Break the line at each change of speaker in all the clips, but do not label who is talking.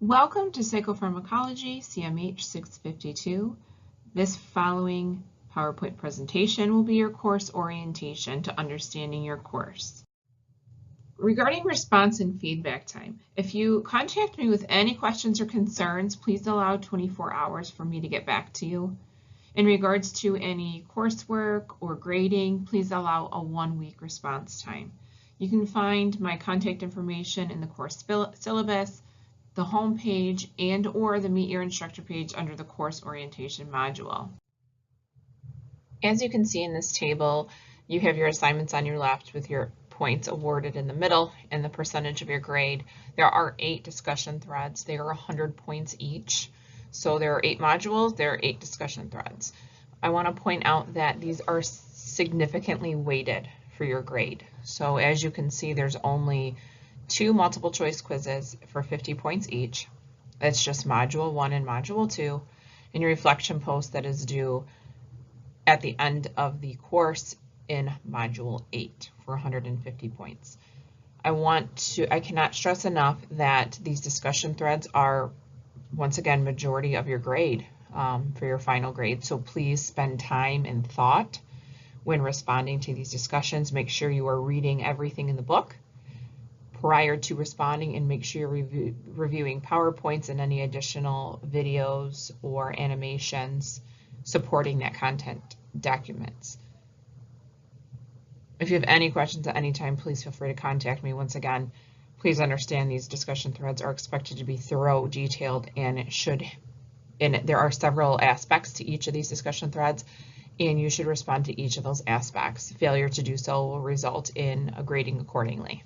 Welcome to Psychopharmacology, CMH 652. This following PowerPoint presentation will be your course orientation to understanding your course. Regarding response and feedback time, if you contact me with any questions or concerns, please allow 24 hours for me to get back to you. In regards to any coursework or grading, please allow a 1-week response time. You can find my contact information in the course syllabus, the home page, and or the Meet Your Instructor page under the course orientation module. As you can see in this table, you have your assignments on your left with your points awarded in the middle and the percentage of your grade. There are 8 discussion threads. They are 100 points each. So there are 8 modules, there are 8 discussion threads. I want to point out that these are significantly weighted for your grade. So as you can see, there's only 2 multiple choice quizzes for 50 points each. It's just module 1 and module 2, and your reflection post that is due at the end of the course in module 8 for 150 points. I cannot stress enough that these discussion threads are, once again, majority of your grade for your final grade. So please spend time and thought when responding to these discussions. Make sure you are reading everything in the book prior to responding, and make sure you're reviewing PowerPoints and any additional videos or animations supporting that content documents. If you have any questions at any time, please feel free to contact me. Once again, please understand these discussion threads are expected to be thorough, detailed, and there are several aspects to each of these discussion threads, and you should respond to each of those aspects. Failure to do so will result in a grading accordingly.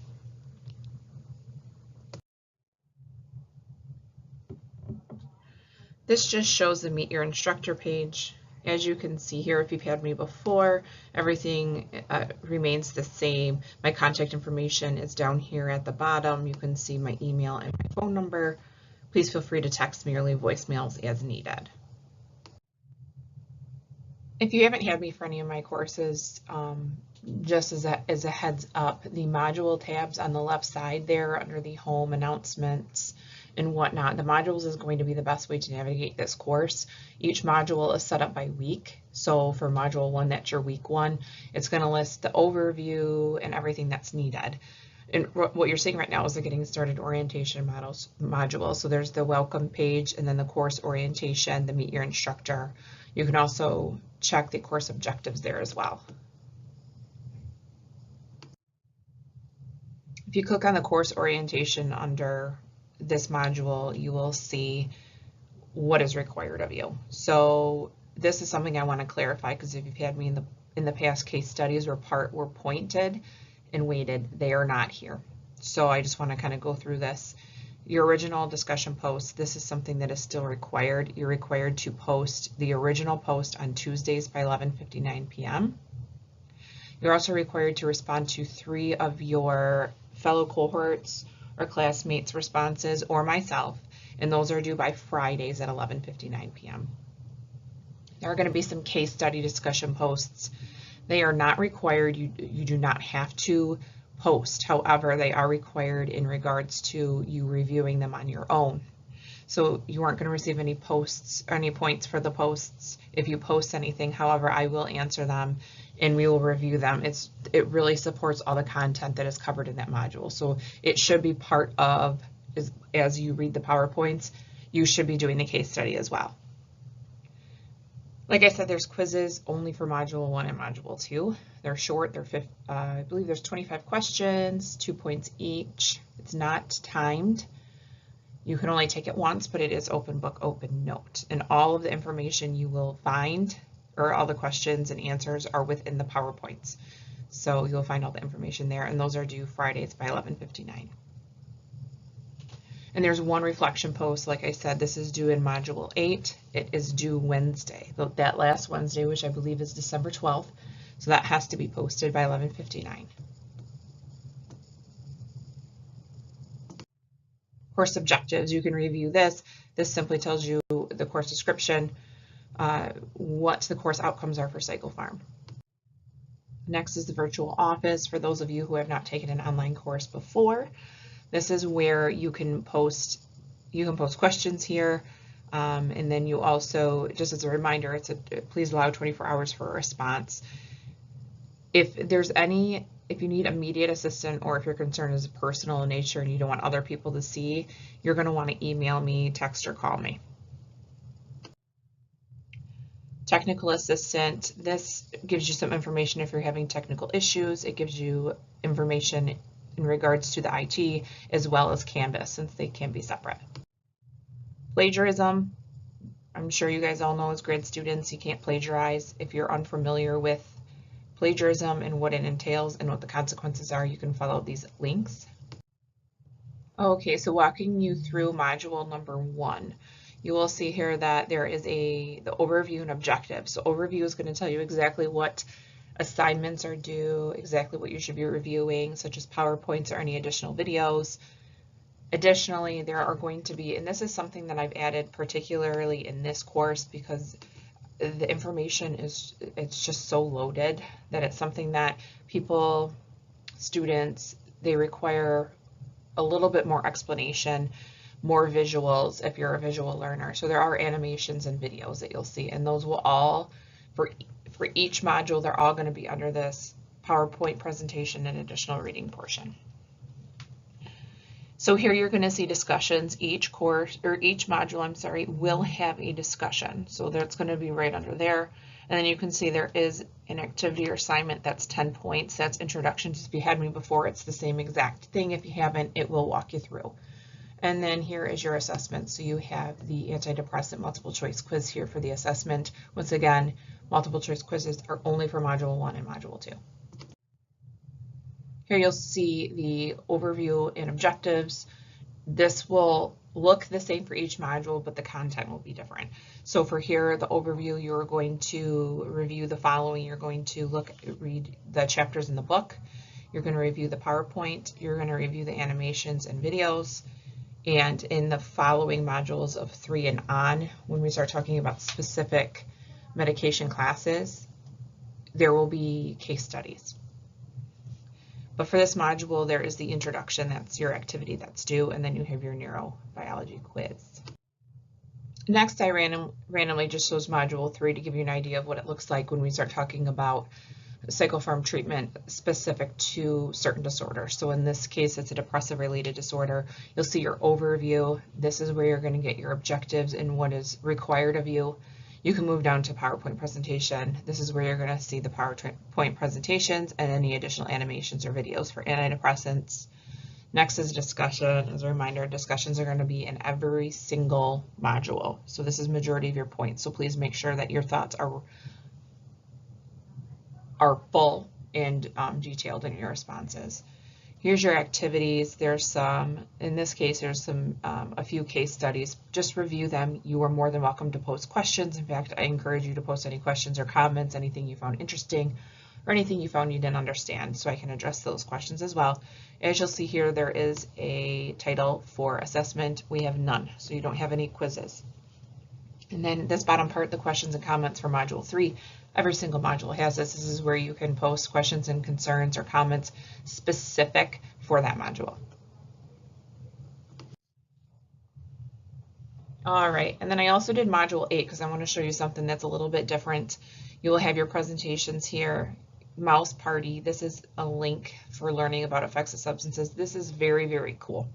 This just shows the Meet Your Instructor page. As you can see here, if you've had me before, everything remains the same. My contact information is down here at the bottom. You can see my email and my phone number. Please feel free to text me or leave voicemails as needed. If you haven't had me for any of my courses, just as a heads up, the module tabs on the left side there under the home announcements and whatnot, the modules is going to be the best way to navigate this course. Each module is set up by week. So for module 1, that's your week 1. It's going to list the overview and everything that's needed. And what you're seeing right now is the Getting Started Orientation module. So there's the welcome page, and then the course orientation, the Meet Your Instructor. You can also check the course objectives there as well. If you click on the course orientation under this module, you will see what is required of you. So this is something I want to clarify, because if you've had me in the past, case studies were pointed and weighted. They are not here. So I just want to kind of go through this. Your original discussion post, this is something that is still required. You're required to post the original post on Tuesdays by 11:59 p.m. You're also required to respond to 3 of your fellow cohorts or classmates' responses, or myself, and those are due by Fridays at 11:59 p.m. There are going to be some case study discussion posts. They are not required. You do not have to post. However, they are required in regards to you reviewing them on your own. So you aren't going to receive any posts or any points for the posts if you post anything. However, I will answer them and we will review them. It really supports all the content that is covered in that module. So it should be part of, as you read the PowerPoints, you should be doing the case study as well. Like I said, there's quizzes only for module 1 and module 2. They're short. I believe there's 25 questions, 2 points each. It's not timed. You can only take it once, but it is open book, open note. And all of the information you will find, or all the questions and answers, are within the PowerPoints. So you'll find all the information there, and those are due Fridays by 11:59. And there's 1 reflection post. Like I said, this is due in module 8. It is due Wednesday, that last Wednesday, which I believe is December 12th. So that has to be posted by 11:59. Course objectives, you can review this. This simply tells you the course description, what the course outcomes are for Psychopharm. Next is the virtual office. For those of you who have not taken an online course before, this is where you can post You can post questions here. And then you also, just as a reminder, please allow 24 hours for a response. If you need immediate assistance, or if your concern is personal in nature and you don't want other people to see, you're going to want to email me, text, or call me. Technical assistant, this gives you some information if you're having technical issues. It gives you information in regards to the IT as well as Canvas, since they can be separate. Plagiarism, I'm sure you guys all know as grad students, you can't plagiarize. If you're unfamiliar with plagiarism and what it entails and what the consequences are, you can follow these links. Okay, so walking you through module number 1, you will see here that there is the overview and objectives. So overview is going to tell you exactly what assignments are due, exactly what you should be reviewing, such as PowerPoints or any additional videos. Additionally, there are going to be, and this is something that I've added particularly in this course because the information it's just so loaded that it's something that students, they require a little bit more explanation, more visuals if you're a visual learner. So there are animations and videos that you'll see, and those will all, for each module, they're all going to be under this PowerPoint presentation and additional reading portion. So here you're going to see discussions. Each course, or each module, I'm sorry, will have a discussion. So that's going to be right under there. And then you can see there is an activity or assignment that's 10 points. That's introduction. If you had me before, it's the same exact thing. If you haven't, it will walk you through. And then here is your assessment. So you have the antidepressant multiple choice quiz here for the assessment. Once again, multiple choice quizzes are only for module 1 and module 2. Here you'll see the overview and objectives. This will look the same for each module, but the content will be different. So for here, the overview, you're going to review the following. You're going to read the chapters in the book. You're going to review the PowerPoint. You're going to review the animations and videos. And in the following modules of 3 and on, when we start talking about specific medication classes, there will be case studies. But for this module, there is the introduction, that's your activity that's due, and then you have your neurobiology quiz. Next, I randomly just chose module 3 to give you an idea of what it looks like when we start talking about Psychopharm treatment specific to certain disorders. So in this case, it's a depressive related disorder. You'll see your overview. This is where you're going to get your objectives and what is required of you. You can move down to PowerPoint presentation. This is where you're going to see the PowerPoint presentations and any additional animations or videos for antidepressants. Next is discussion. As a reminder, discussions are going to be in every single module. So this is majority of your points. So please make sure that your thoughts are full and detailed in your responses. Here's your activities. There's some, in this case, there's a few case studies. Just review them. You are more than welcome to post questions. In fact, I encourage you to post any questions or comments, anything you found interesting or anything you found you didn't understand, so I can address those questions as well. As you'll see here, there is a title for assessment. We have none, so you don't have any quizzes. And then this bottom part, the questions and comments for module 3. Every single module has this. This is where you can post questions and concerns or comments specific for that module. All right, and then I also did module 8 because I want to show you something that's a little bit different. You will have your presentations here. Mouse Party, this is a link for learning about effects of substances. This is very, very cool.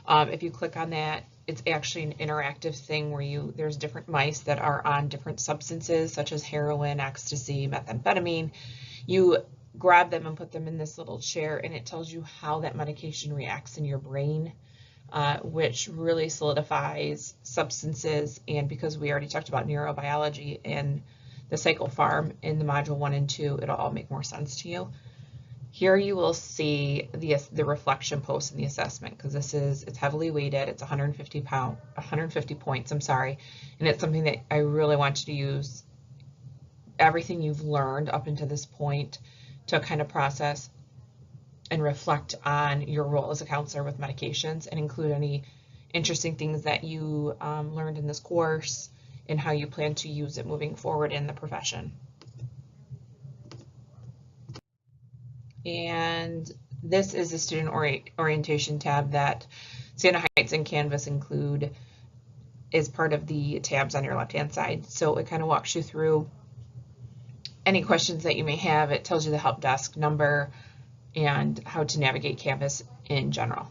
If you click on that, it's actually an interactive thing where there's different mice that are on different substances such as heroin, ecstasy, methamphetamine. You grab them and put them in this little chair and it tells you how that medication reacts in your brain, which really solidifies substances. And because we already talked about neurobiology and the Psychopharm in the module 1 and 2, it'll all make more sense to you. Here you will see the reflection post in the assessment because it's heavily weighted. It's 150 points, I'm sorry. And it's something that I really want you to use everything you've learned up until this point to kind of process and reflect on your role as a counselor with medications and include any interesting things that you learned in this course and how you plan to use it moving forward in the profession. And This is the student orientation tab that Siena Heights and Canvas include as part of the tabs on your left-hand side. So it kind of walks you through any questions that you may have. It tells you the help desk number and how to navigate Canvas in general.